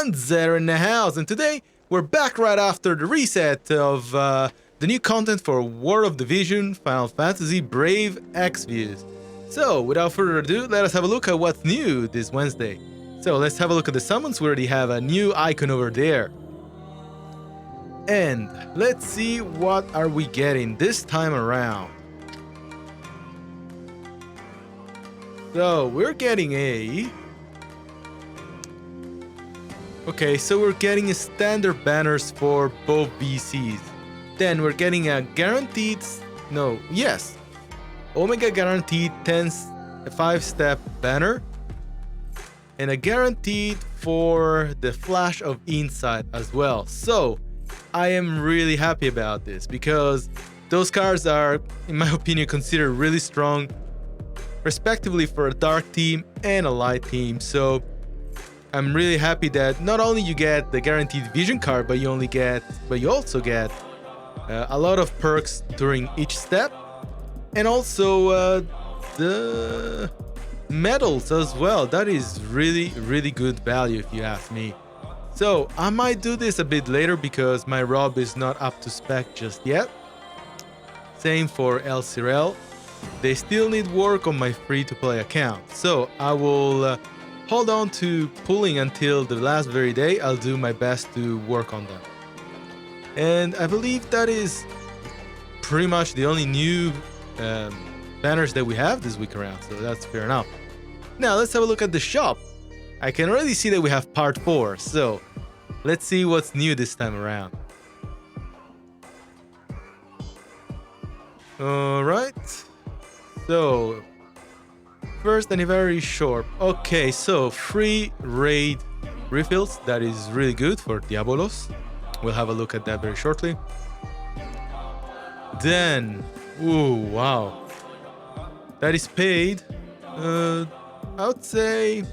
everyone, Zero in the house, and today we're back right after the reset of the new content for War of Division Final Fantasy Brave Exvius. So, without further ado, let us have a look at what's new this Wednesday. So, let's have a look at the summons. We already have a new icon over there. And let's see what are we getting this time around. So, we're getting a... Okay, so we're getting standard banners for both VCs. Then we're getting a guaranteed... Omega guaranteed 5-step banner. And a guaranteed for the Flash of Insight as well. So, I am really happy about this because those cards are, in my opinion, considered really strong, respectively for a Dark team and a Light team. So, I'm really happy that not only you get the guaranteed vision card, but you also get a lot of perks during each step, and also the medals as well. That is really good value if you ask me. So I might do this a bit later because my Rob is not up to spec just yet. Same for El Cirel. They still need work on my free-to-play account, so I will hold on to pulling until the last very day. I'll do my best to work on them. And I believe that is pretty much the only new banners that we have this week around, so that's fair enough. Now let's have a look at the shop. I can already see that we have part 4, so let's see what's new this time around. Alright, so first anniversary shop. Okay, so free raid refills. That is really good for Diabolos. We'll have a look at that very shortly. Then, ooh, wow, that is paid. I would say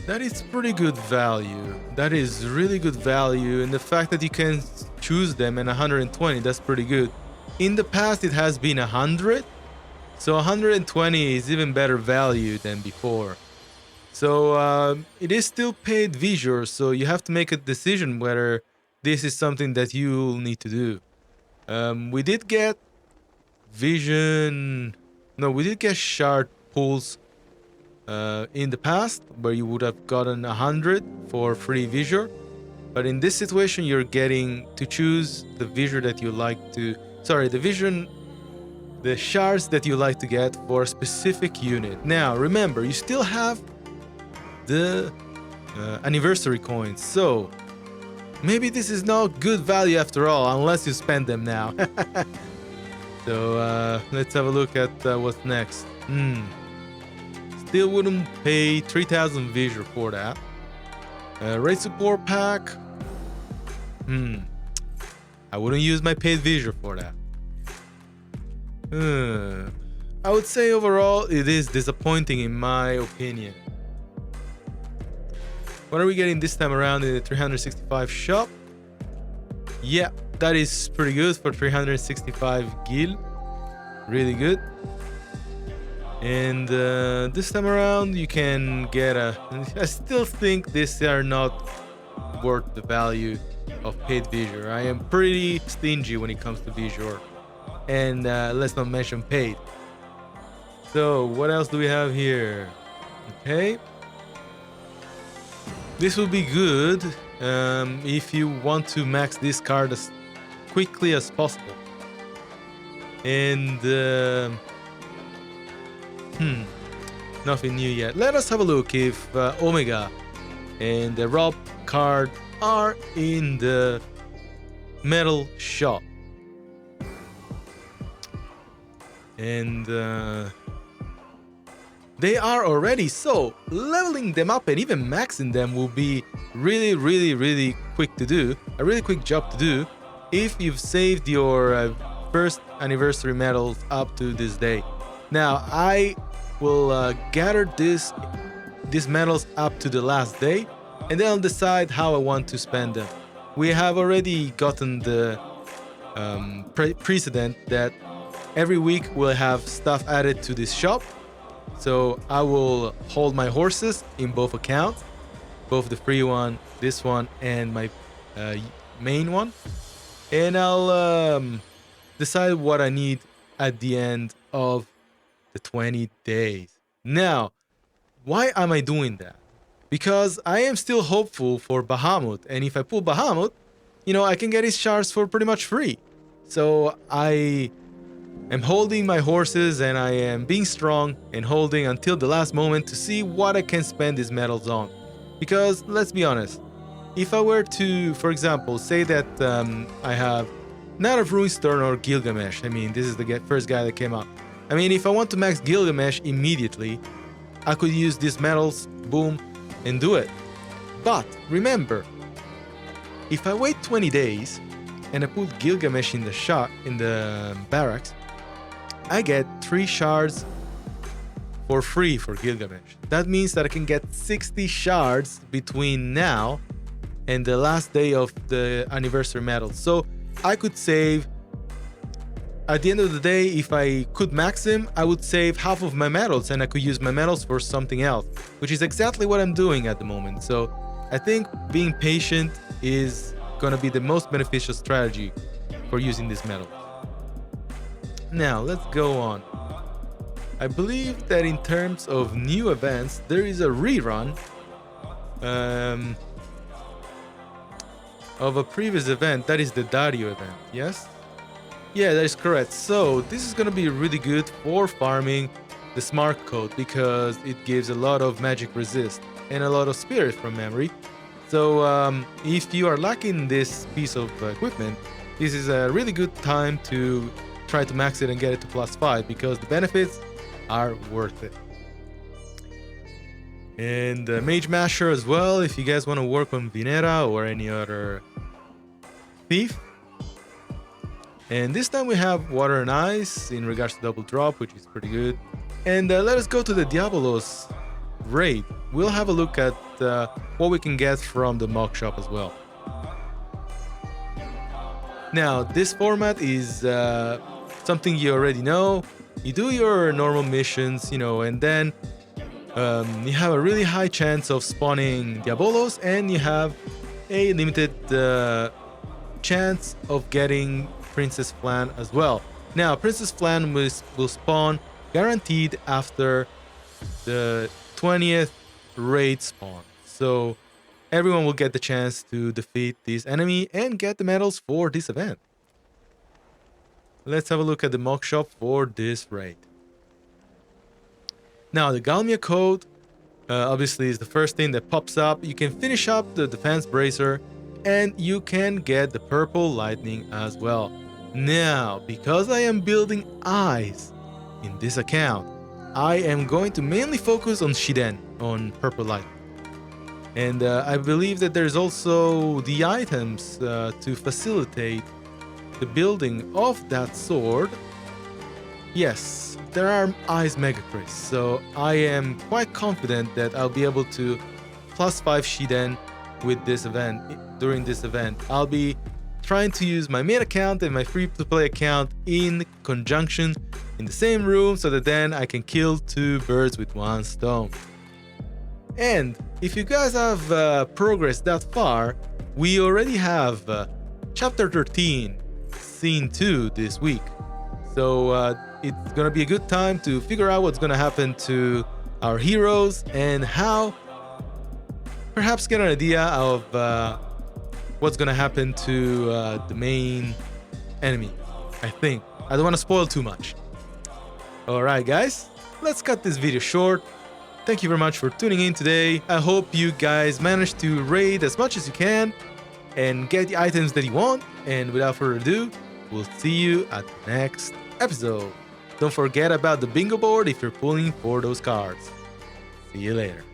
that is pretty good value. That is really good value, and the fact that you can choose them in 120, that's pretty good. In the past, it has been 100. So 120 is even better value than before. So it is still paid visual, so you have to make a decision whether this is something that you'll need to do. We did get shard pulls in the past, where you would have gotten 100 for free visual. But in this situation, you're getting to choose the visual that you like to... the shards that you like to get for a specific unit. Now, remember, you still have the anniversary coins, so maybe this is not good value after all, unless you spend them now. So, let's have a look at what's next. Still wouldn't pay 3,000 visual for that. Raid support pack. I wouldn't use my paid visual for that. I would say overall it is disappointing in my opinion. What are we getting this time around in the 365 shop? Yeah, that is pretty good for 365 gil. Really good. And this time around you can get I still think these are not worth the value of paid visual. I am pretty stingy when it comes to visual. And let's not mention paid. So what else do we have here? Okay, this will be good if you want to max this card as quickly as possible. And nothing new yet. Let us have a look if Omega and the Rob card are in the metal shop. And they are already, so leveling them up and even maxing them will be really quick to do. A really quick job to do if you've saved your first anniversary medals up to this day. Now I will gather these medals up to the last day, and then I'll decide how I want to spend them. We have already gotten the precedent that every week we'll have stuff added to this shop, so I will hold my horses in both accounts both the free one, this one, and my main one. And I'll decide what I need at the end of the 20 days. Now, why am I doing that? Because I am still hopeful for Bahamut, and if I pull Bahamut, I can get his shards for pretty much free. So I am holding my horses, and I am being strong and holding until the last moment to see what I can spend these medals on. Because let's be honest, if I were to, for example, say that I have Knight of Ruinstern or Gilgamesh, this is the first guy that came up. If I want to max Gilgamesh immediately, I could use these medals, boom, and do it. But remember, if I wait 20 days and I put Gilgamesh in the barracks, I get 3 shards for free for Gilgamesh. That means that I can get 60 shards between now and the last day of the anniversary medal. So I could save, at the end of the day, if I could max him, I would save half of my medals and I could use my medals for something else, which is exactly what I'm doing at the moment. So I think being patient is going to be the most beneficial strategy for using this medal. Now, let's go on. I believe that in terms of new events, there is a rerun of a previous event. That is the Dario event, yes? Yeah, that is correct. So this is going to be really good for farming the smart code because it gives a lot of magic resist and a lot of spirit from memory. So if you are lacking this piece of equipment, this is a really good time to try to max it and get it to +5 because the benefits are worth it. And Mage Masher as well, if you guys want to work on Vinera or any other thief. And this time we have Water and Ice in regards to double drop, which is pretty good. And let us go to the Diabolos raid. We'll have a look at what we can get from the mock shop as well. Now, this format is something you already know. You do your normal missions, and then you have a really high chance of spawning Diabolos, and you have a limited chance of getting Princess Flan as well. Now, Princess Flan will spawn guaranteed after the 20th raid spawn. So everyone will get the chance to defeat this enemy and get the medals for this event. Let's have a look at the mock shop for this raid. Now, the Galmia code obviously is the first thing that pops up. You can finish up the defense bracer and you can get the purple lightning as well. Now, because I am building eyes in this account, I am going to mainly focus on Shiden, on purple lightning. And I believe that there's also the items to facilitate the building of that sword. Yes, there are Eyes Mega Cris, so I am quite confident that I'll be able to +5 Shiden with this event. During this event, I'll be trying to use my main account and my free-to-play account in conjunction in the same room so that then I can kill 2 birds with 1 stone. And if you guys have progressed that far, we already have Chapter 13, Scene 2 this week. So it's gonna be a good time to figure out what's gonna happen to our heroes and how perhaps get an idea of what's gonna happen to the main enemy. I think I don't want to spoil too much. Alright guys, let's cut this video short. Thank you very much for tuning in today. I hope you guys managed to raid as much as you can and get the items that you want. And without further ado, we'll see you at the next episode. Don't forget about the bingo board if you're pulling for those cards. See you later.